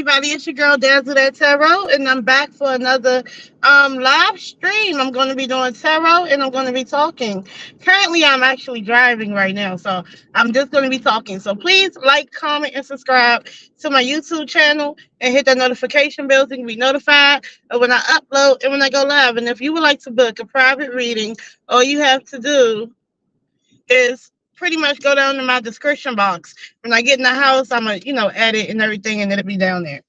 everybody, it's your girl Dazzle That Tarot, and I'm back for another live stream. I'm going to be doing tarot, and I'm going to be talking. Currently, I'm actually driving right now, so I'm just going to be talking. So please like, comment, and subscribe to my YouTube channel, and hit that notification bell so you can be notified of when I upload and when I go live. And if you would like to book a private reading, all you have to do is pretty much go down to my description box. When I get in the house, I'm going to, edit and everything, and it'll be down there.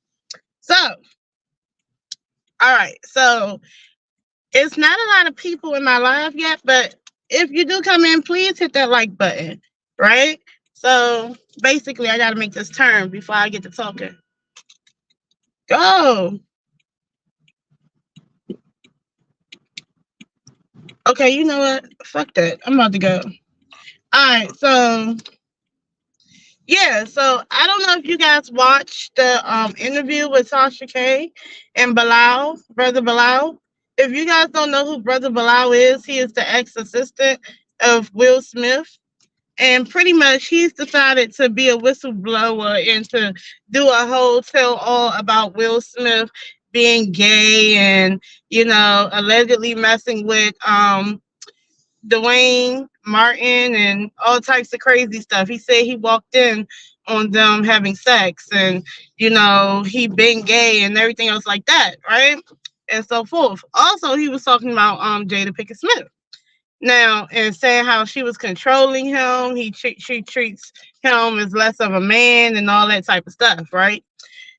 So, all right. So, it's not a lot of people in my live yet, but if you do come in, please hit that like button, right? So, basically, I got to make this turn before I get to talking. Go. Okay, you know what? Fuck that. I'm about to go. All right, so yeah, so I don't know if you guys watched the interview with Tasha K and Bilal, Brother Bilal. If you guys don't know who Brother Bilal is, he is the ex-assistant of Will Smith. And pretty much he's decided to be a whistleblower and to do a whole tell all about Will Smith being gay and, allegedly messing with Dwayne Martin and all types of crazy stuff. He said he walked in on them having sex and, he been gay and everything else like that, right? And so forth. Also, he was talking about Jada Pinkett Smith. Now, and saying how she was controlling him. She treats him as less of a man and all that type of stuff, right?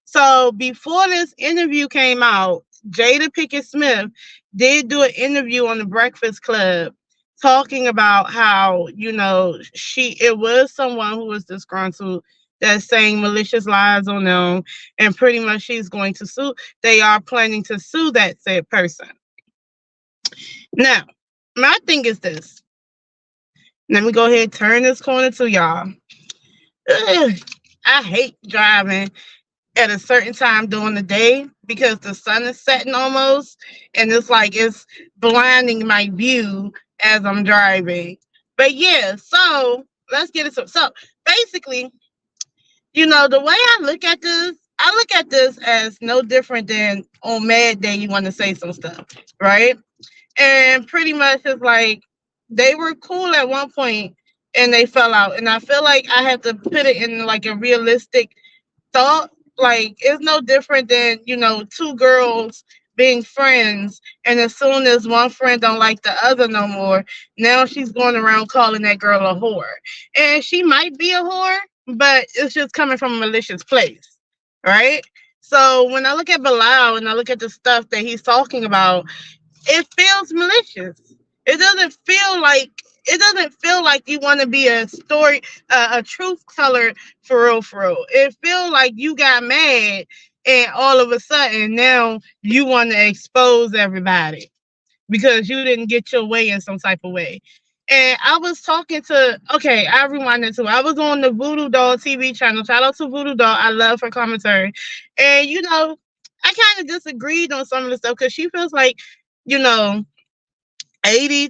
So before this interview came out, Jada Pinkett Smith did do an interview on the Breakfast Club talking about how, it was someone who was disgruntled that's saying malicious lies on them, and pretty much she's going to sue. They are planning to sue that said person. Now, my thing is this. Let me go ahead and turn this corner to y'all. Ugh, I hate driving at a certain time during the day because the sun is setting almost, and it's like it's blinding my view as I'm driving. But yeah, so let's get it. So basically, the way I look at this as no different than on Mad Day you want to say some stuff, right? And pretty much it's like they were cool at one point and they fell out. And I feel like I have to put it in like a realistic thought. Like it's no different than, two girls being friends, and as soon as one friend don't like the other no more, now she's going around calling that girl a whore. And she might be a whore, but it's just coming from a malicious place, right? So when I look at Bilal and I look at the stuff that he's talking about, it feels malicious. It doesn't feel like you want to be a truth teller for real, for real. It feels like you got mad and all of a sudden now you want to expose everybody because you didn't get your way in some type of way. And I was talking to, okay, I rewinded to, I was on the Voodoo Doll TV channel. Shout out to Voodoo Doll. I love her commentary. And, I kind of disagreed on some of the stuff because she feels like, 80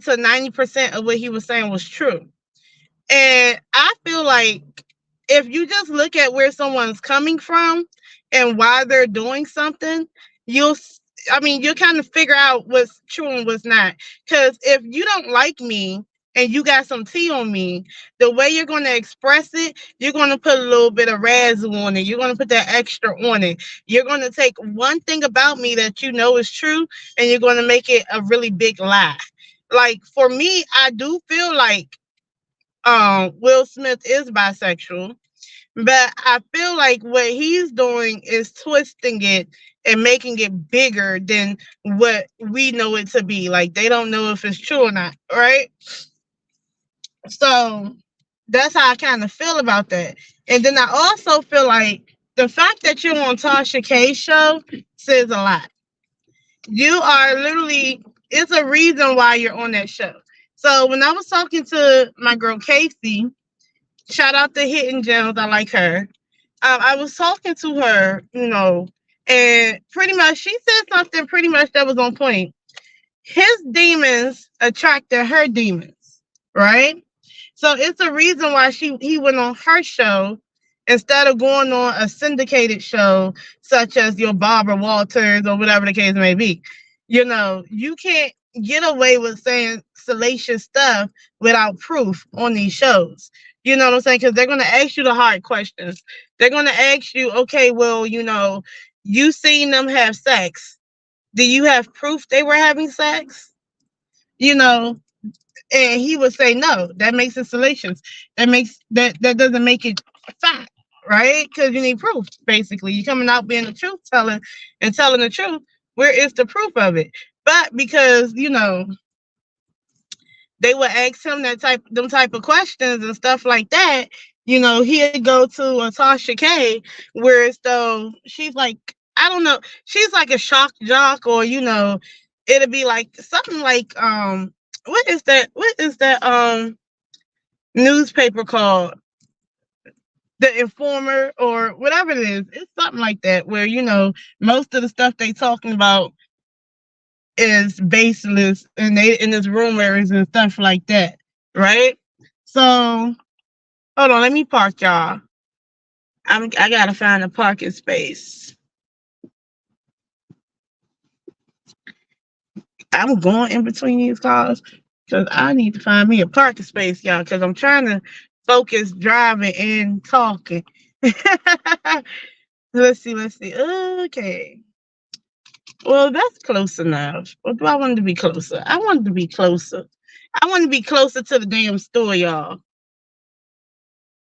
to 90% of what he was saying was true. And I feel like if you just look at where someone's coming from and why they're doing something, you'll kind of figure out what's true and what's not. Because if you don't like me and you got some tea on me, the way you're going to express it, you're going to put a little bit of razzle on it. You're going to put that extra on it. You're going to take one thing about me that you know is true, and you're going to make it a really big lie. Like, for me, I do feel like Will Smith is bisexual, but I feel like what he's doing is twisting it and making it bigger than what we know it to be. Like, they don't know if it's true or not, right? So that's how I kind of feel about that. And then I also feel like the fact that you're on Tasha K's show says a lot. You are literally, it's a reason why you're on that show. So when I was talking to my girl Casey, shout out to Hidden Gems, I like her. I was talking to her, and pretty much she said something pretty much that was on point. His demons attracted her demons, right? So it's a reason why he went on her show instead of going on a syndicated show such as your Barbara Walters or whatever the case may be. You can't get away with saying salacious stuff without proof on these shows. You know what I'm saying? Because they're going to ask you the hard questions. They're going to ask you, okay, well, you seen them have sex. Do you have proof they were having sex? You know, and he would say no. That makes it salacious. That doesn't make it fact, right? Because you need proof. Basically, you coming out being the truth teller and telling the truth. Where is the proof of it? But because they would ask him them type of questions and stuff like that. He'd go to a Tasha K, whereas though she's like, I don't know, she's like a shock jock, or it'd be like something like what is that newspaper called? The Informer or whatever it is. It's something like that where most of the stuff they talking about is baseless, and it's rumors and stuff like that, right? So hold on, let me park y'all. I gotta find a parking space. I'm going in between these cars because I need to find me a parking space, y'all, because I'm trying to focus driving and talking. Let's see. Okay. Well, that's close enough. Or do I want it to be closer? I want it to be closer. I want to be closer to the damn store, y'all.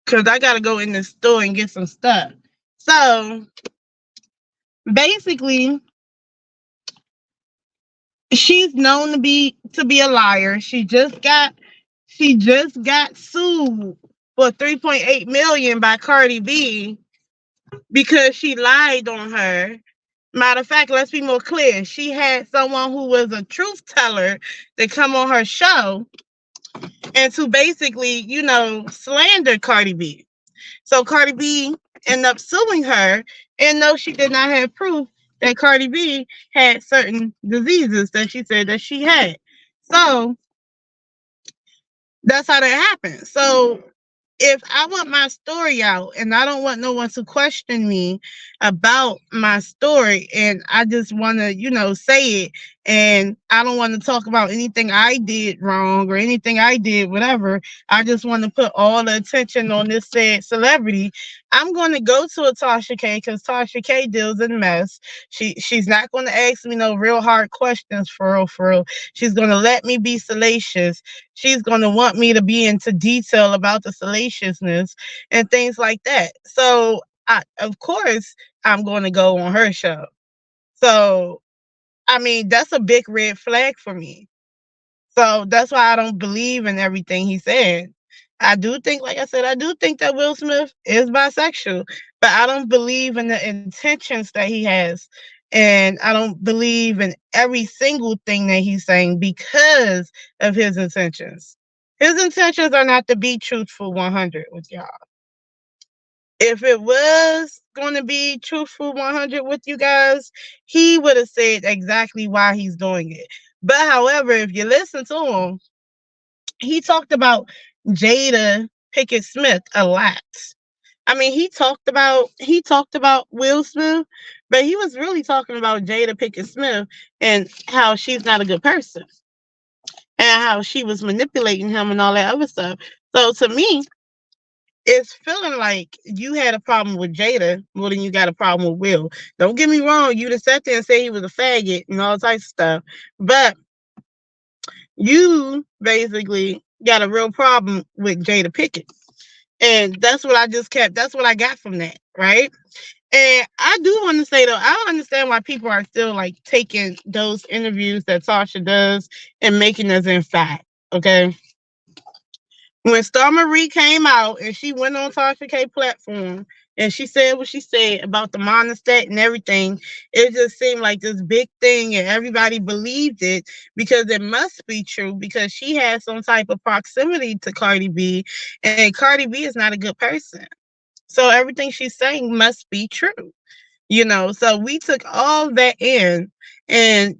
Because I got to go in the store and get some stuff. So, basically, she's known to be a liar. She just got sued for 3.8 million by Cardi B because she lied on her. Matter of fact, let's be more clear. She had someone who was a truth teller to come on her show and to basically, slander Cardi B. So Cardi B ended up suing her, and no, she did not have proof that Cardi B had certain diseases that she said that she had. So that's how that happened. So if I want my story out and I don't want no one to question me about my story, and I just want to, say it, and I don't want to talk about anything I did wrong or anything I did, whatever. I just want to put all the attention on this said celebrity. I'm going to go to a Tasha K because Tasha K deals in mess. She's not going to ask me no real hard questions for real, for real. She's going to let me be salacious. She's going to want me to be into detail about the salaciousness and things like that. So, of course, I'm going to go on her show. So, I mean, that's a big red flag for me. So that's why I don't believe in everything he said. I do think, like I said, I do think that Will Smith is bisexual, but I don't believe in the intentions that he has. And I don't believe in every single thing that he's saying because of his intentions. His intentions are not to be truthful 100 with y'all. If it was going to be truthful 100 with you guys, he would have said exactly why he's doing it. But however, if you listen to him, he talked about Jada Pickett Smith a lot. I mean, he talked about Will Smith, but he was really talking about Jada Pickett Smith and how she's not a good person and how she was manipulating him and all that other stuff. So to me, it's feeling like you had a problem with Jada more than you got a problem with Will. Don't get me wrong, you just sat there and say he was a faggot and all types of stuff. But you basically got a real problem with Jada Pickett. And that's what that's what I got from that, right? And I do want to say though, I don't understand why people are still like taking those interviews that Tasha does and making us in fact. Okay. When Star Marie came out and she went on Tasha K platform and she said what she said about the monostat and everything, it just seemed like this big thing and everybody believed it because it must be true because she has some type of proximity to Cardi B and Cardi B is not a good person. So everything she's saying must be true. So we took all that in and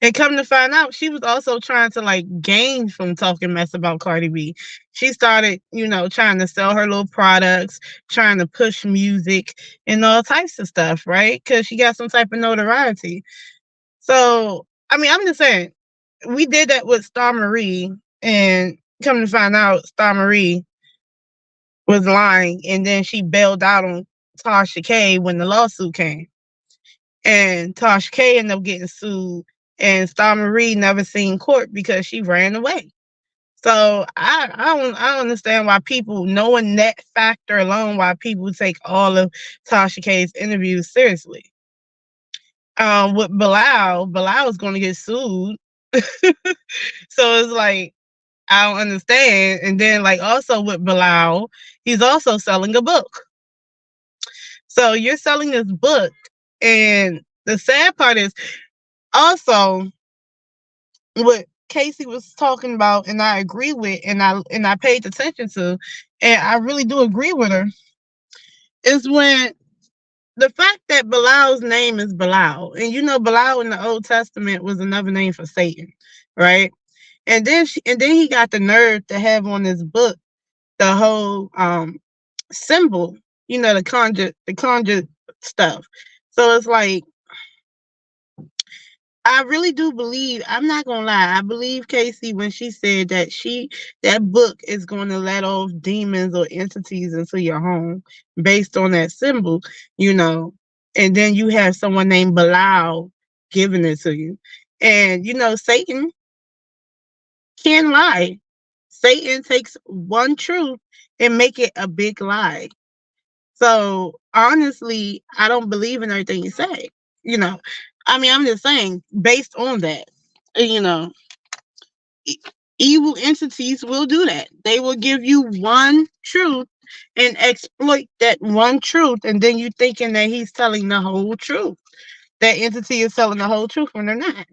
And come to find out, she was also trying to like gain from talking mess about Cardi B. She started, trying to sell her little products, trying to push music and all types of stuff, right? Because she got some type of notoriety. So, I mean, I'm just saying, we did that with Star Marie, and come to find out, Star Marie was lying, and then she bailed out on Tasha K when the lawsuit came. And Tasha K ended up getting sued, and Star Marie never seen court because she ran away. So I don't understand why people, knowing that factor alone, why people take all of Tasha K's interviews seriously. With Bilal was going to get sued, so it's like I don't understand. And then like also with Bilal, he's also selling a book. So you're selling this book, and the sad part is also what Casey was talking about, and I agree with, and I paid attention to, and I really do agree with her, is when the fact that Bilal's name is Bilal, and Bilal in the Old Testament was another name for Satan, right? And then he got the nerve to have on this book the whole symbol, the conjure stuff. So it's like I really do believe, I'm not gonna lie, I believe Casey when she said that book is gonna let off demons or entities into your home based on that symbol, you know. And then you have someone named Bilal giving it to you. And Satan can lie. Satan takes one truth and make it a big lie. So honestly, I don't believe in everything you say. You know, I mean, I'm just saying, based on that, you know, e- evil entities will do that. They will give you one truth and exploit that one truth, and then you thinking that he's telling the whole truth. That entity is telling the whole truth when they're not.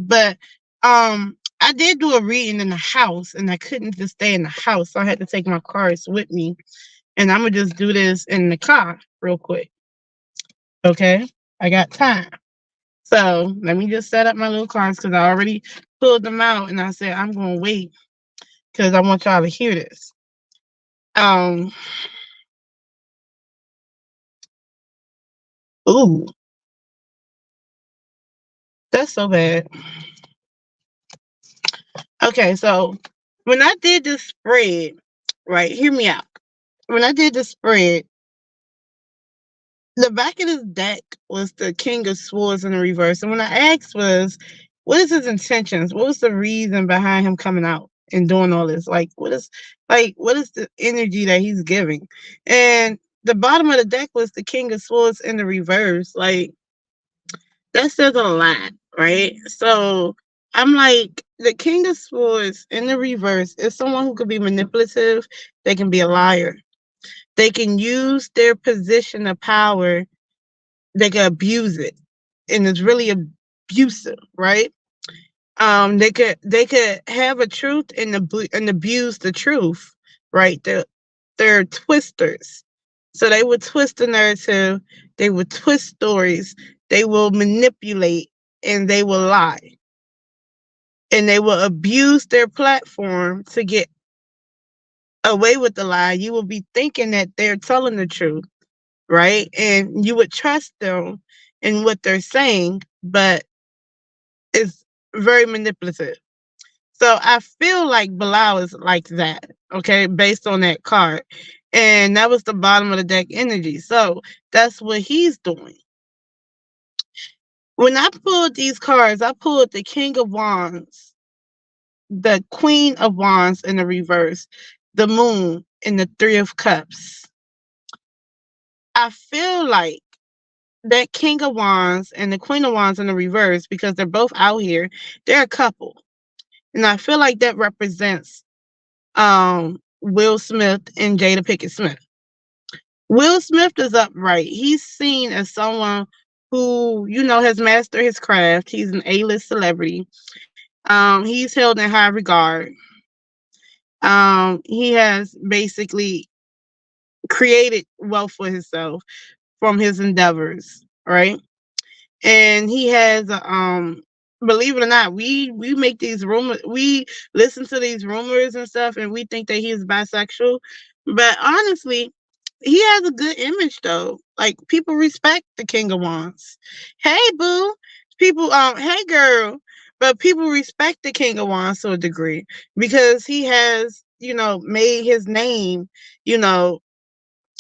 But I did do a reading in the house, and I couldn't just stay in the house, so I had to take my cards with me, and I'm gonna just do this in the car real quick. Okay, I got time. So let me just set up my little cards because I already pulled them out, and I said I'm gonna wait because I want y'all to hear this. Um, ooh, that's so bad. Okay, so when I did this spread, right, hear me out. When I did the spread, the back of this deck was the King of Swords in the reverse. And when I asked was, what is his intentions? What was the reason behind him coming out and doing all this? What is the energy that he's giving? And the bottom of the deck was the King of Swords in the reverse. Like, that says a lot, right? So I'm like, the King of Swords in the reverse is someone who could be manipulative. They can be a liar. They can use their position of power, they can abuse it, and it's really abusive, right? They could have a truth and abuse the truth, right? They're twisters, so they would twist the narrative, they would twist stories, they will manipulate, and they will lie, and they will abuse their platform to get away with the lie. You will be thinking that they're telling the truth, right? And you would trust them in what they're saying, but it's very manipulative. So I feel like Bilal is like that, okay, based on that card. And that was the bottom of the deck energy. So that's what he's doing. When I pulled these cards, I pulled the King of Wands, the Queen of Wands in the reverse, the Moon, and the Three of Cups. I feel like that King of Wands and the Queen of Wands in the reverse, because they're both out here, they're a couple. And I feel like that represents Will Smith and Jada Pinkett Smith. Will Smith is upright. He's seen as someone who, has mastered his craft. He's an A-list celebrity. He's held in high regard. He has basically created wealth for himself from his endeavors, right? And he has believe it or not, we make these rumors, we listen to these rumors and stuff, and we think that he's bisexual. But honestly, he has a good image though. Like people respect the King of Wands. Hey boo, people hey girl, but people respect the King of Wands to a degree because he has, made his name, you know,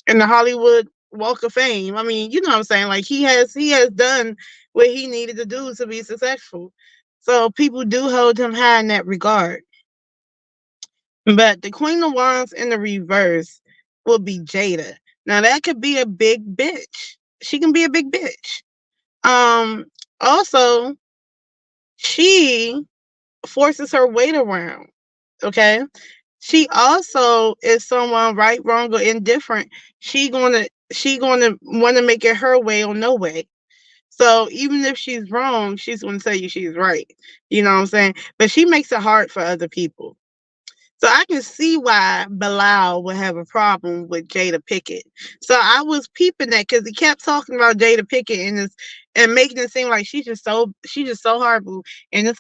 in the Hollywood Walk of Fame. I mean, you know what I'm saying? Like he has done what he needed to do to be successful. So people do hold him high in that regard. But the Queen of Wands in the reverse will be Jada. Now that could be a big bitch. She can be a big bitch. Um Also, she forces her weight around. Okay? She also is someone right, wrong, or indifferent. She gonna want to make it her way or no way. So even if she's wrong, she's gonna tell you she's right. You know what I'm saying? But she makes it hard for other people. So I can see why Bilal would have a problem with Jada Pickett. So I was peeping that because he kept talking about Jada Pickett and making it seem like she's just so horrible and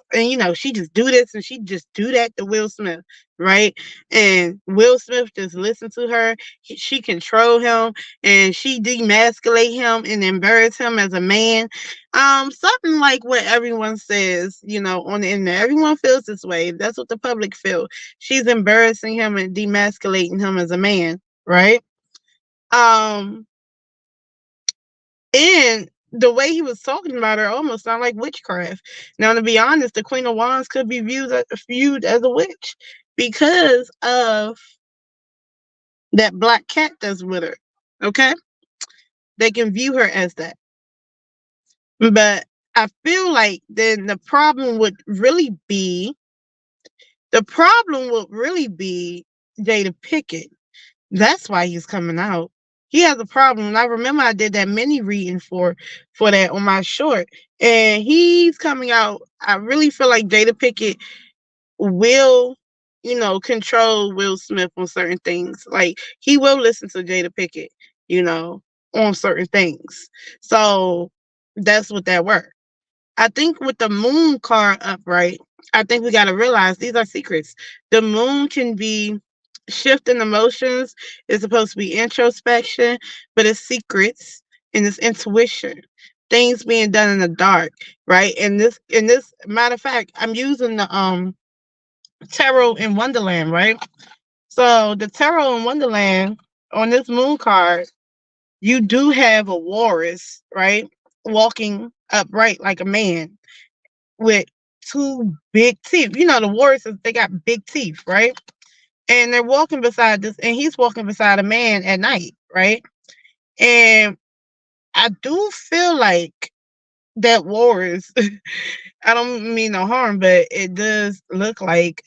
she just do this and she just do that to Will Smith, right? And Will Smith just listen to her. She control him and she demasculate him and embarrass him as a man. Something like what everyone says, on the internet. Everyone feels this way. That's what the public feel. She's embarrassing him and demasculating him as a man, right? Um, and the way he was talking about her almost sounded like witchcraft. Now, to be honest, the Queen of Wands could be viewed as a witch because of that black cat that's with her. Okay, they can view her as that, but I feel like then the problem would really be Jada Pickett. That's why he's coming out. He has a problem. And I remember I did that mini reading for that on my short. And he's coming out. I really feel like Jada Pickett will, control Will Smith on certain things. Like he will listen to Jada Pickett, you know, on certain things. So that's what that were. I think with the moon card upright, I think we got to realize these are secrets. The moon can be shifting emotions. It's supposed to be introspection, but it's secrets and it's intuition. Things being done in the dark, right? And this matter of fact, I'm using the tarot in Wonderland, right? So the tarot in Wonderland on this moon card, you do have a walrus, right? Walking upright like a man with two big teeth. You know, the warriors, they got big teeth, right? And they're walking beside this, and he's walking beside a man at night, right? And I do feel like that warriors, I don't mean no harm, but it does look like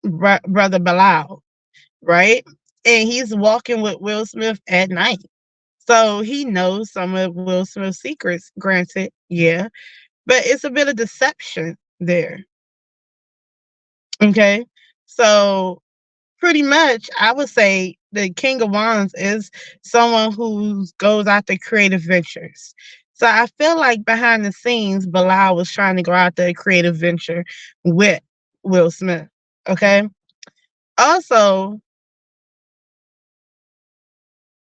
brother Bilal, right? And he's walking with Will Smith at night. So he knows some of Will Smith's secrets, granted, yeah, but it's a bit of deception there. Okay. So pretty much I would say the King of Wands is someone who goes after creative ventures. So I feel like behind the scenes, Bilal was trying to go out there creative venture with Will Smith. Okay. Also,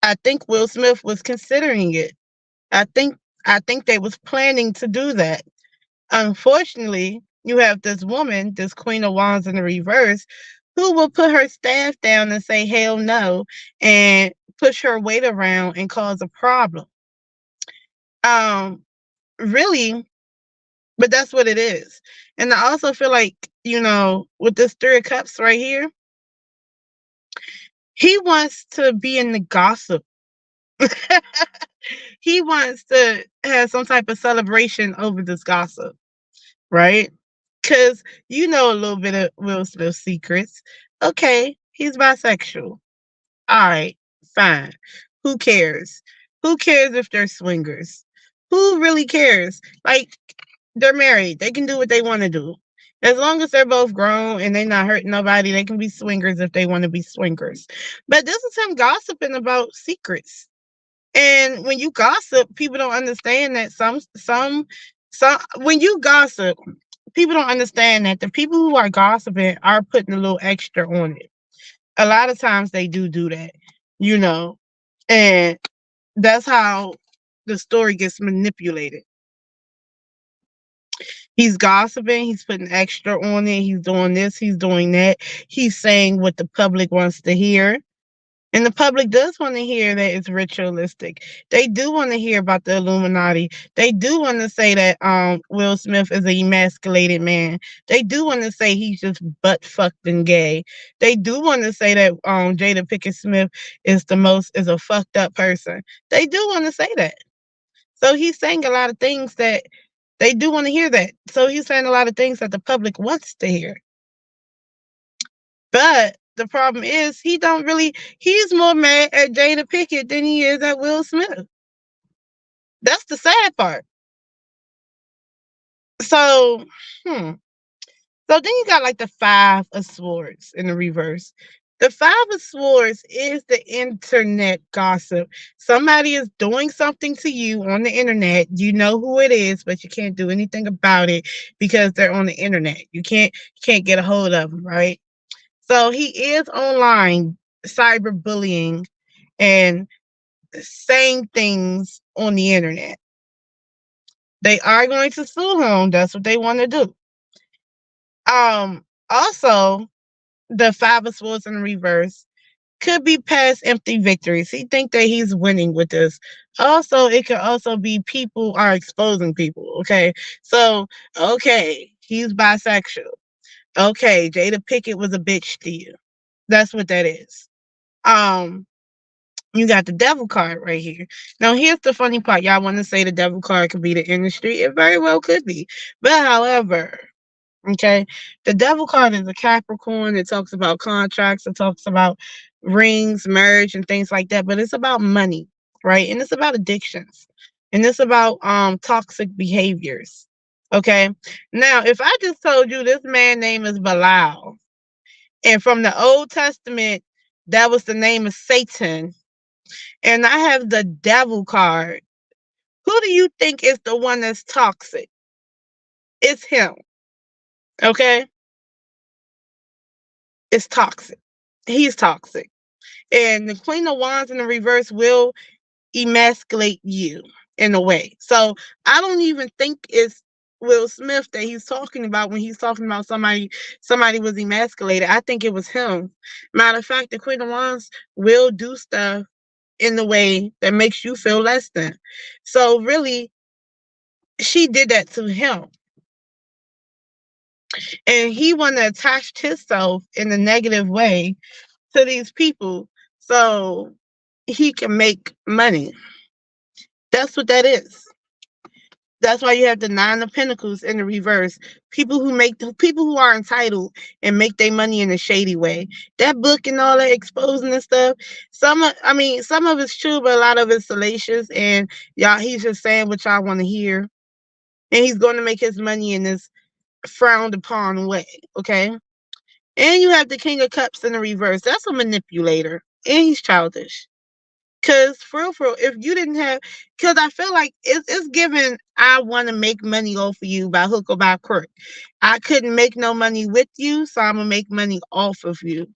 I think Will Smith was considering it. I think I think they was planning to do that. Unfortunately, you have this woman, this Queen of Wands in the reverse, who will put her staff down and say hell no and push her weight around and cause a problem. Um, really, but that's what it is. And I also feel like, with this Three of Cups right here, he wants to be in the gossip. He wants to have some type of celebration over this gossip, right? Because you know a little bit of Will Smith's secrets. Okay, he's bisexual. All right, fine. Who cares? Who cares if they're swingers? Who really cares? Like, they're married. They can do what they want to do. As long as they're both grown and they're not hurting nobody, they can be swingers if they want to be swingers. But this is him gossiping about secrets. And when you gossip, people don't understand that some So when you gossip, people don't understand that the people who are gossiping are putting a little extra on it. A lot of times they do that, you know, and that's how the story gets manipulated. He's gossiping, he's putting extra on it, he's doing this, he's doing that, he's saying what the public wants to hear. And the public does want to hear that it's ritualistic. They do want to hear about the Illuminati. They do want to say that Will Smith is an emasculated man. They do want to say he's just butt fucked and gay. They do want to say that Jada Pickett Smith is a fucked up person. They do want to say that. So he's saying a lot of things that they do want to hear that. So he's saying a lot of things that the public wants to hear. But the problem is he's more mad at Jada Pickett than he is at Will Smith. That's the sad part. So, hmm. So then you got like the Five of Swords in the reverse. The Five of Swords is the internet gossip. Somebody is doing something to you on the internet. You know who it is, but you can't do anything about it because they're on the internet. You can't get a hold of them, right? So he is online cyberbullying and saying things on the internet. They are going to sue him. That's what they want to do. Also, the Five of Swords in reverse could be past empty victories. He think that he's winning with this. Also, it could also be people are exposing people. Okay, so he's bisexual. Okay, Jada Pickett was a bitch to you. That's what that is. Um, You got the devil card right here. Now, here's the funny part. Y'all want to say the devil card could be the industry. It very well could be. But however, okay, the devil card is a Capricorn. It talks about contracts. It talks about rings, marriage, and things like that. But it's about money, right? And it's about addictions. And it's about toxic behaviors. Okay. Now, if I just told you this man name is Bilal, and from the Old Testament, that was the name of Satan, and I have the devil card. Who do you think is the one that's toxic? It's him. Okay? It's toxic. He's toxic. And the Queen of Wands in the reverse will emasculate you in a way. So I don't even think it's Will Smith that he's talking about when he's talking about somebody was emasculated. I think it was him. Matter of fact, the Queen of Wands will do stuff in the way that makes you feel less than. So really, she did that to him. And he wanted to attach himself in a negative way to these people so he can make money. That's what that is. That's why you have the Nine of Pentacles in the reverse. People who are entitled and make their money in a shady way. That book and all that exposing and stuff. Some of it's true, but a lot of it's salacious. And y'all, he's just saying what y'all want to hear, and he's going to make his money in this frowned upon way. Okay, and you have the King of Cups in the reverse. That's a manipulator, and he's childish. Cause for real, if you didn't have, cause I feel like it's given. I want to make money off of you by hook or by crook. I couldn't make no money with you, so I'm gonna make money off of you.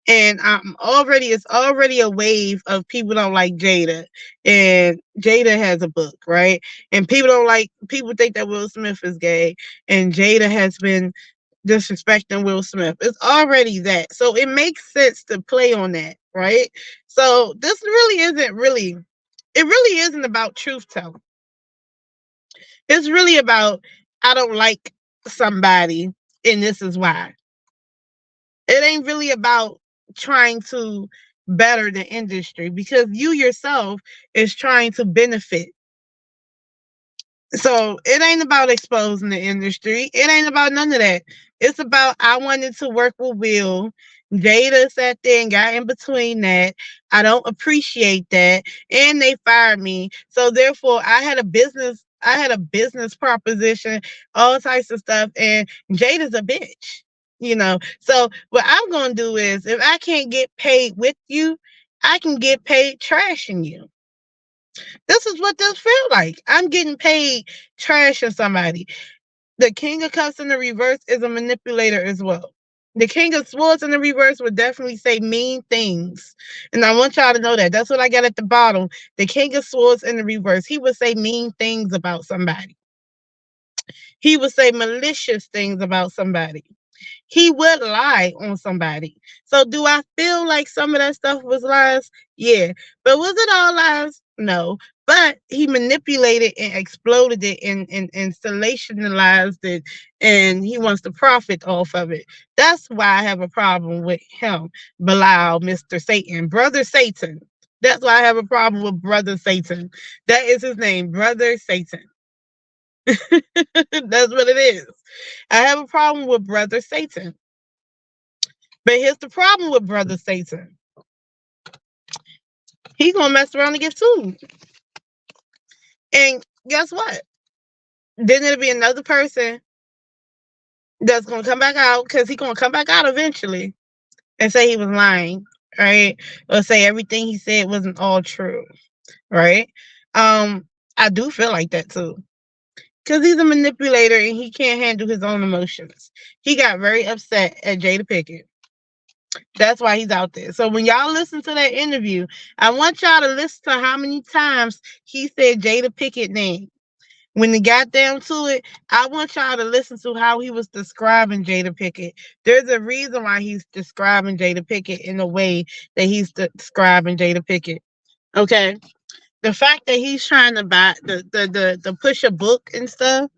And it's already a wave of people don't like Jada, and Jada has a book, right? And people think that Will Smith is gay, and Jada has been disrespecting Will Smith. It's already that. So it makes sense to play on that, right? So this it really isn't about truth telling. It's really about I don't like somebody and this is why. It ain't really about trying to better the industry because you yourself is trying to benefit. So it ain't about exposing the industry. It ain't about none of that. It's about I wanted to work with Will. Jada sat there and got in between that. I don't appreciate that. And they fired me. So therefore I had a business proposition, all types of stuff. And Jada's a bitch. So what I'm gonna do is if I can't get paid with you, I can get paid trashing you. This is what this feel like. I'm getting paid trashing somebody. The King of Cups in the reverse is a manipulator as well. The King of Swords in the reverse would definitely say mean things. And I want y'all to know that. That's what I got at the bottom. The King of Swords in the reverse, he would say mean things about somebody. He would say malicious things about somebody. He would lie on somebody. So do I feel like some of that stuff was lies? Yeah. But was it all lies? No. But he manipulated and exploded it and sensationalized it, and he wants to profit off of it. That's why I have a problem with him, Bilal, Mr. Satan, Brother Satan. That's why I have a problem with Brother Satan. That is his name, Brother Satan. That's what it is. I have a problem with Brother Satan. But here's the problem with Brother Satan. He gonna mess around and get sued. And guess what? Then it'll be another person that's gonna come back out, because he gonna come back out eventually and say he was lying, right? Or say everything he said wasn't all true, right? I do feel like that too. Because he's a manipulator and he can't handle his own emotions. He got very upset at Jada Pinkett. That's why he's out there. So when y'all listen to that interview, I want y'all to listen to how many times he said Jada Pinkett name. When it got down to it, I want y'all to listen to how he was describing Jada Pinkett. There's a reason why he's describing Jada Pinkett in the way that he's describing Jada Pinkett. Okay. The fact that he's trying to buy the push a book and stuff,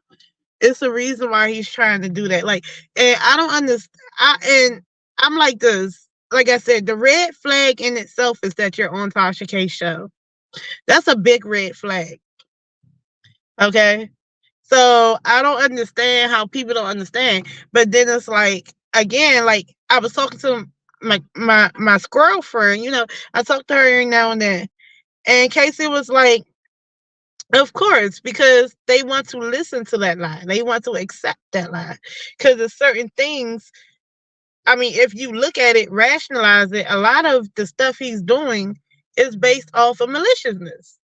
it's a reason why he's trying to do that. Like, and I don't understand. I'm like this. Like I said, the red flag in itself is that you're on Tasha K's show. That's a big red flag. Okay. So I don't understand how people don't understand. But then it's like, again, like I was talking to my squirrel friend, I talk to her every now and then. And Casey was like, of course, because they want to listen to that lie. They want to accept that lie. Because there's certain things, I mean, if you look at it, rationalize it, a lot of the stuff he's doing is based off of maliciousness.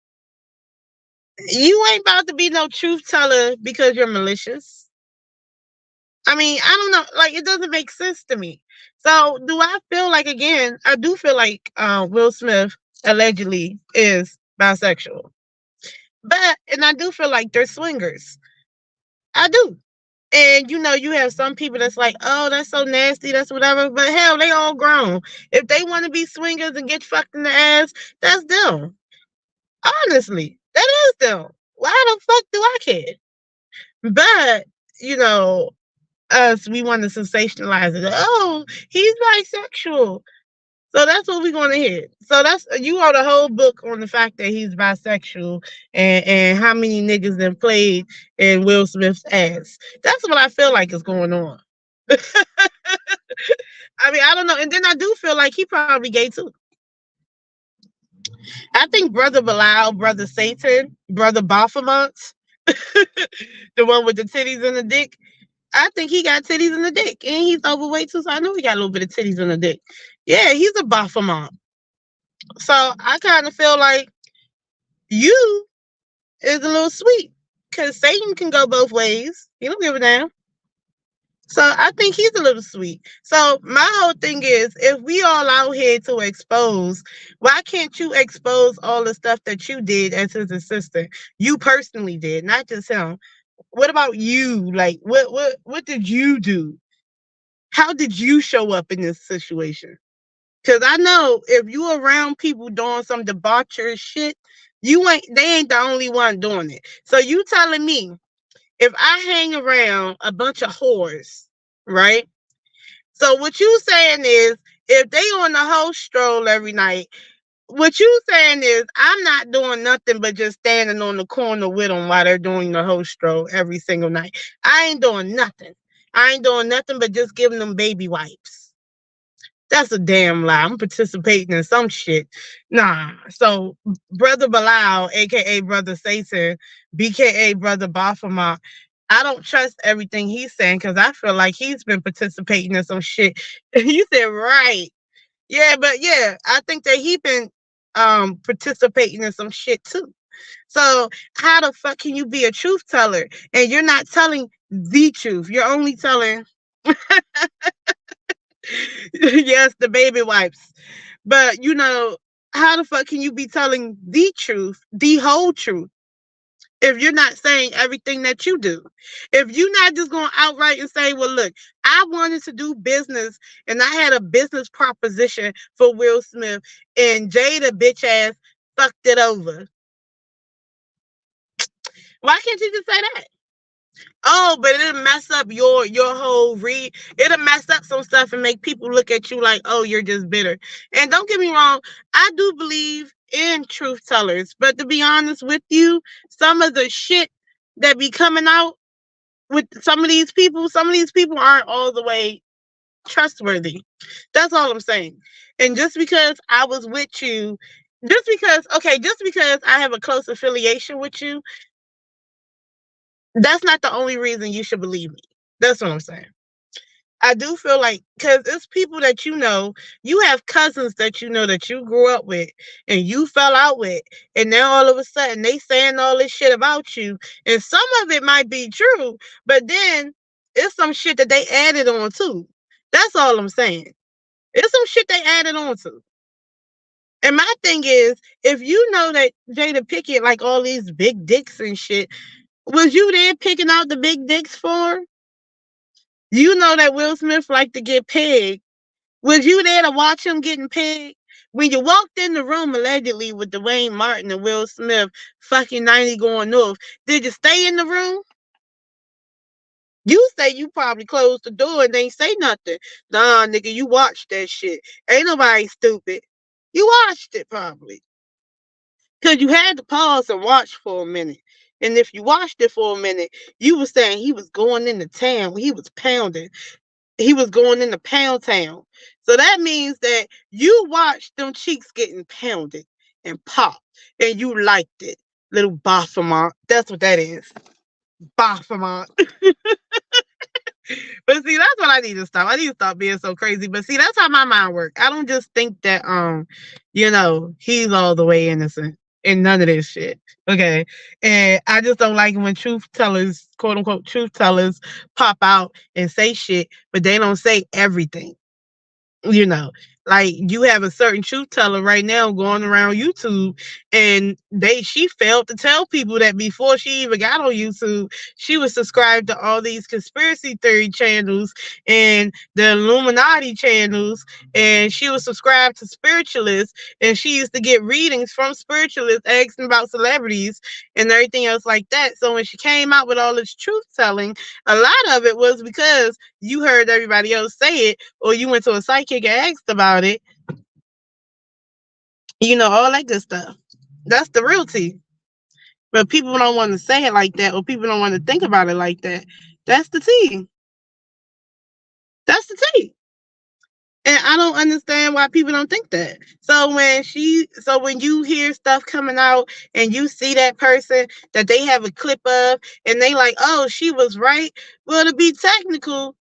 You ain't about to be no truth teller because you're malicious. I mean, I don't know. Like, it doesn't make sense to me. So, do I feel like, again, I do feel like Will Smith allegedly is bisexual. And I do feel like they're swingers. I do. And you have some people that's like, oh, that's so nasty, that's whatever. But hell, they all grown. If they want to be swingers and get fucked in the ass, that's them. Honestly, that is them. Why the fuck do I care? But, us, we want to sensationalize it. Oh, he's bisexual. So that's what we're going to hear. So you wrote a whole book on the fact that he's bisexual and how many niggas then played in Will Smith's ass. That's what I feel like is going on. I mean, I don't know. And then I do feel like he probably gay too. I think Brother Bilal, Brother Satan, Brother Baphomet, the one with the titties and the dick, I think he got titties in the dick. And he's overweight too, so I know he got a little bit of titties in the dick. Yeah, he's a Baphomet. So I kind of feel like you is a little sweet. Because Satan can go both ways. He don't give a damn. So I think he's a little sweet. So my whole thing is, if we all out here to expose, why can't you expose all the stuff that you did as his assistant? You personally did, not just him. What about you? Like, what did you do? How did you show up in this situation? Because I know if you around people doing some debaucherous shit, they ain't the only one doing it. So you telling me, if I hang around a bunch of whores, right? So what you saying is, if they on the whole stroll every night, what you saying is, I'm not doing nothing but just standing on the corner with them while they're doing the whole stroll every single night. I ain't doing nothing. I ain't doing nothing but just giving them baby wipes. That's a damn lie. I'm participating in some shit. Nah. So Brother Bilal, aka Brother Satan, BKA Brother Baphomet, I don't trust everything he's saying because I feel like he's been participating in some shit. You said right. Yeah, but yeah, I think that he been participating in some shit too. So how the fuck can you be a truth teller and you're not telling the truth? You're only telling yes, the baby wipes. But how the fuck can you be telling the truth, the whole truth, if you're not saying everything that you do? If you're not just going outright and say, well, look, I wanted to do business and I had a business proposition for Will Smith and Jada bitch ass fucked it over. Why can't you just say that? Oh, but it'll mess up your whole read. It'll mess up some stuff and make people look at you like, oh, you're just bitter. And don't get me wrong, I do believe in truth tellers, but to be honest with you, some of the shit that be coming out with some of these people aren't all the way trustworthy. That's all I'm saying. And just because I was with you, just because I have a close affiliation with you, that's not the only reason you should believe me. That's what I'm saying. I do feel like, because it's people that you have cousins that that you grew up with and you fell out with, and now all of a sudden they saying all this shit about you, and some of it might be true, but then it's some shit that they added on too. That's all I'm saying. It's some shit they added on to. And my thing is, if you know that Jada Pickett like all these big dicks and shit, was you there picking out the big dicks for her? You know that Will Smith liked to get pegged. Was you there to watch him getting pegged? When you walked in the room allegedly with Dwayne Martin and Will Smith fucking 90 going north, did you stay in the room? You say you probably closed the door and ain't say nothing. Nah, nigga, you watched that shit. Ain't nobody stupid. You watched it probably. Because you had to pause and watch for a minute. And if you watched it for a minute, you were saying he was going into town. He was pounding. He was going into Pound Town. So that means that you watched them cheeks getting pounded and popped, and you liked it. Little Baphomet. That's what that is. Baphomet. But see, that's what I need to stop. I need to stop being so crazy. But see, that's how my mind works. I don't just think that he's all the way innocent in none of this shit. Okay. And I just don't like when truth tellers, quote unquote truth tellers, pop out and say shit, but they don't say everything. you know like you have a certain truth teller right now going around YouTube, and she failed to tell people that before she even got on YouTube, she was subscribed to all these conspiracy theory channels and the Illuminati channels, and she was subscribed to spiritualists, and she used to get readings from spiritualists asking about celebrities and everything else like that. So when she came out with all this truth telling, a lot of it was because you heard everybody else say it, or you went to a psychic and asked about it, all that good stuff. That's the real tea. But people don't want to say it like that, or people don't want to think about it like that. That's the tea. That's the tea. And I don't understand why people don't think that. So when you hear stuff coming out and you see that person that they have a clip of and they like, oh, she was right. Well, to be technical,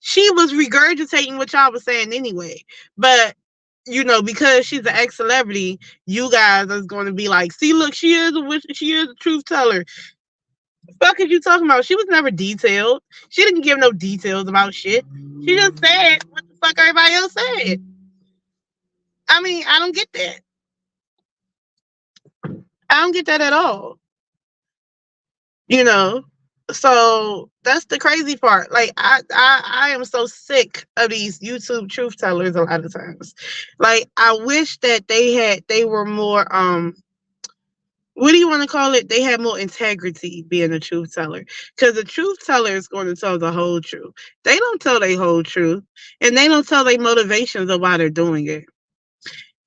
she was regurgitating what y'all was saying anyway. But because she's an ex-celebrity, you guys is going to be like, see, look, she is a truth teller. Fuck is you talking about? She was never detailed. She didn't give no details about shit. She just said what the fuck everybody else said. I mean, I don't get that. I don't get that at all. So that's the crazy part. Like I am so sick of these YouTube truth tellers a lot of times. Like I wish that they were more what do you want to call it? They had more integrity being a truth teller. Because the truth teller is going to tell the whole truth. They don't tell their whole truth. And they don't tell their motivations of why they're doing it.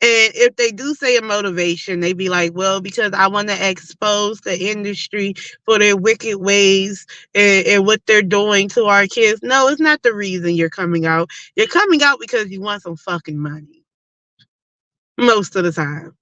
And if they do say a motivation, they be like, well, because I want to expose the industry for their wicked ways and what they're doing to our kids. No, it's not the reason you're coming out. You're coming out because you want some fucking money. Most of the time.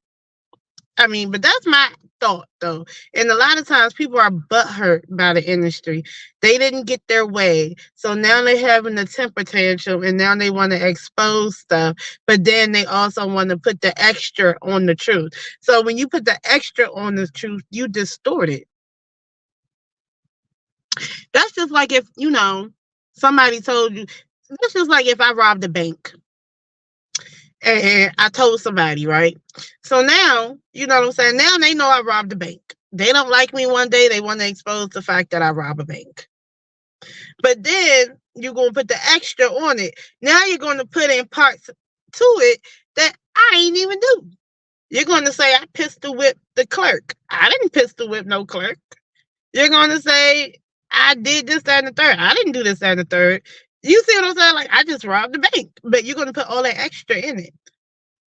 I mean, but that's my thought though. And a lot of times people are butthurt by the industry. They didn't get their way. So now they're having a temper tantrum and now they want to expose stuff. But then they also want to put the extra on the truth. So when you put the extra on the truth, you distort it. That's just like if, somebody told you, that's just like if I robbed a bank and I told somebody, right? So now, you know what I'm saying? Now they know I robbed a bank. They don't like me one day. They want to expose the fact that I rob a bank. But then you're going to put the extra on it. Now you're going to put in parts to it that I ain't even do. You're going to say I pistol whipped the clerk. I didn't pistol whip no clerk. You're going to say I did this, that, and the third. I didn't do this, that, and the third. You see what I'm saying? Like, I just robbed the bank. But you're going to put all that extra in it.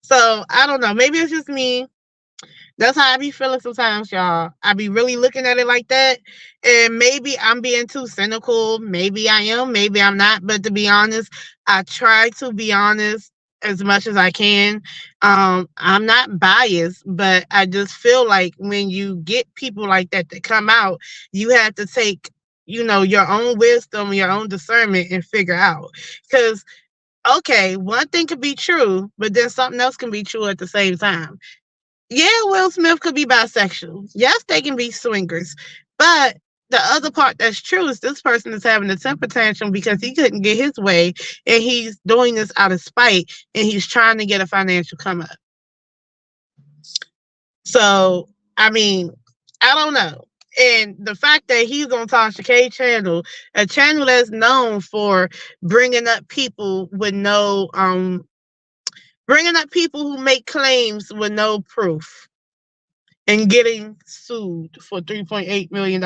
So, I don't know. Maybe it's just me. That's how I be feeling sometimes, y'all. I be really looking at it like that. And maybe I'm being too cynical. Maybe I am. Maybe I'm not. But to be honest, I try to be honest as much as I can. I'm not biased, but I just feel like when you get people like that to come out, you have to take, your own wisdom, your own discernment and figure out. Because, okay, one thing could be true, but then something else can be true at the same time. Yeah, Will Smith could be bisexual. Yes, they can be swingers. But the other part that's true is this person is having a temper tantrum because he couldn't get his way and he's doing this out of spite and he's trying to get a financial come up. So, I mean, I don't know. And the fact that he's on Tasha K channel, a channel that's known for bringing up people with no bringing up people who make claims with no proof and getting sued for $3.8 million.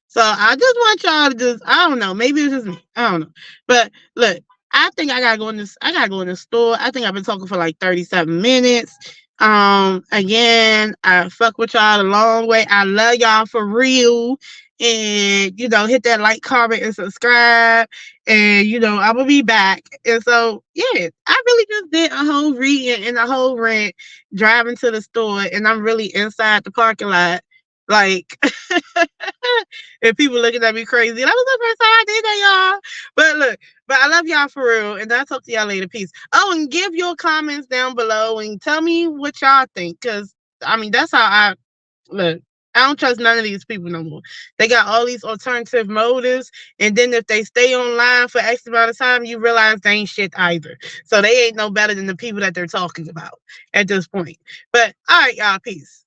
So I just want y'all to just, I don't know, maybe it's just me. I don't know. But look, I think I gotta go in the store. I think I've been talking for like 37 minutes. Again, I fuck with y'all a long way. I love y'all for real. And hit that like, comment, and subscribe. And I'm gonna be back. And so yeah, I really just did a whole reading and a whole rant driving to the store, and I'm really inside the parking lot. Like and people looking at me crazy. That was the first time I did that, y'all. But look, I love y'all for real. And I'll talk to y'all later. Peace. Oh, and give your comments down below and tell me what y'all think. Because, that's how I look. I don't trust none of these people no more. They got all these alternative motives. And then if they stay online for X amount of time, you realize they ain't shit either. So they ain't no better than the people that they're talking about at this point. But, all right, y'all. Peace.